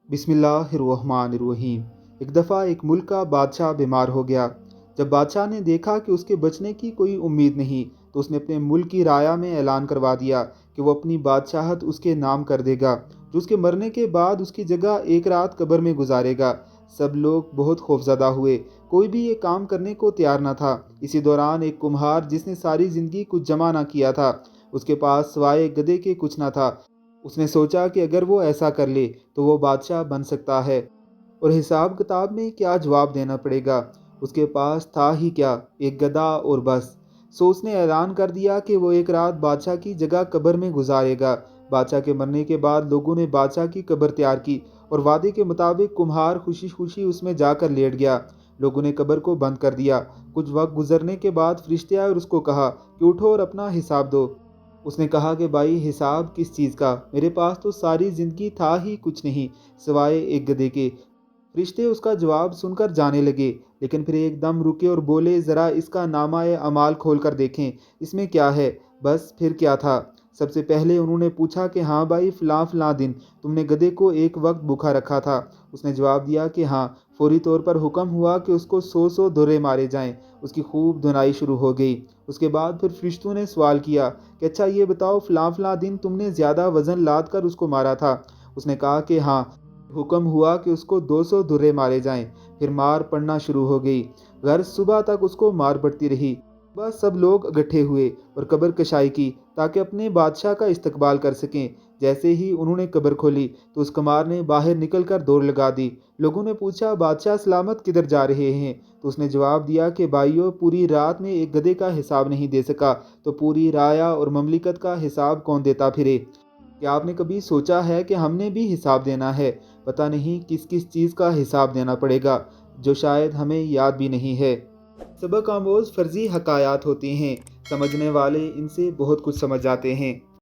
बिस्मिल्लाहिर्रहमानिर्रहीम। एक दफ़ा एक मुल्क का बादशाह बीमार हो गया। जब बादशाह ने देखा कि उसके बचने की कोई उम्मीद नहीं, तो उसने अपने मुल्क की राया में ऐलान करवा दिया कि वो अपनी बादशाहत उसके नाम कर देगा, जो उसके मरने के बाद उसकी जगह एक रात कब्र में गुजारेगा। सब लोग बहुत खौफजदा हुए, कोई भी ये काम करने को तैयार न था। इसी दौरान एक कुम्हार, जिसने सारी ज़िंदगी कुछ जमा ना किया था, उसके पास सिवाय गधे के कुछ ना था। उसने सोचा कि अगर वो ऐसा कर ले तो वो बादशाह बन सकता है। और हिसाब किताब में क्या जवाब देना पड़ेगा, उसके पास था ही क्या, एक गधा और बस। सो उसने ऐलान कर दिया कि वो एक रात बादशाह की जगह कब्र में गुजारेगा। बादशाह के मरने के बाद लोगों ने बादशाह की कब्र तैयार की और वादे के मुताबिक कुम्हार खुशी खुशी उसमें जाकर लेट गया। लोगों ने कब्र को बंद कर दिया। कुछ वक्त गुजरने के बाद फरिश्ते आए और उसको कहा कि उठो और अपना हिसाब दो। उसने कहा कि भाई, हिसाब किस चीज़ का, मेरे पास तो सारी ज़िंदगी था ही कुछ नहीं सिवाय एक गधे के। फरिश्ते उसका जवाब सुनकर जाने लगे, लेकिन फिर एकदम रुके और बोले, ज़रा इसका नामा-ए अमाल खोल कर देखें, इसमें क्या है। बस फिर क्या था। सबसे पहले उन्होंने पूछा कि हाँ भाई, फ़लाँ फ़लाँ दिन तुमने गधे को एक वक्त भूखा रखा था। उसने जवाब दिया कि हाँ। फौरी तौर पर हुक्म हुआ कि उसको 100 धुर्रे मारे जाएं। उसकी खूब धुनाई शुरू हो गई। उसके बाद फिर फरिश्तों ने सवाल किया कि अच्छा ये बताओ, फ़लाँ फ़लाँ दिन तुमने ज़्यादा वज़न लाद कर उसको मारा था। उसने कहा कि हाँ। हुक्म हुआ कि उसको 200 धुर्रे मारे जाएं। फिर मार पड़ना शुरू हो गई। घर सुबह तक उसको मार पड़ती रही। बस सब लोग इकट्ठे हुए और कब्र कशाई की ताकि अपने बादशाह का इस्तकबाल कर सकें। जैसे ही उन्होंने कब्र खोली तो उस कुमार ने बाहर निकलकर दौड़ लगा दी। लोगों ने पूछा, बादशाह सलामत किधर जा रहे हैं। तो उसने जवाब दिया कि भाइयों, पूरी रात में एक गधे का हिसाब नहीं दे सका तो पूरी राया और ममलिकत का हिसाब कौन देता फिरे। क्या आपने कभी सोचा है कि हमने भी हिसाब देना है। पता नहीं किस किस चीज़ का हिसाब देना पड़ेगा, जो शायद हमें याद भी नहीं है। सबक आमोज फर्जी हकायात होती हैं, समझने वाले इनसे बहुत कुछ समझ जाते हैं।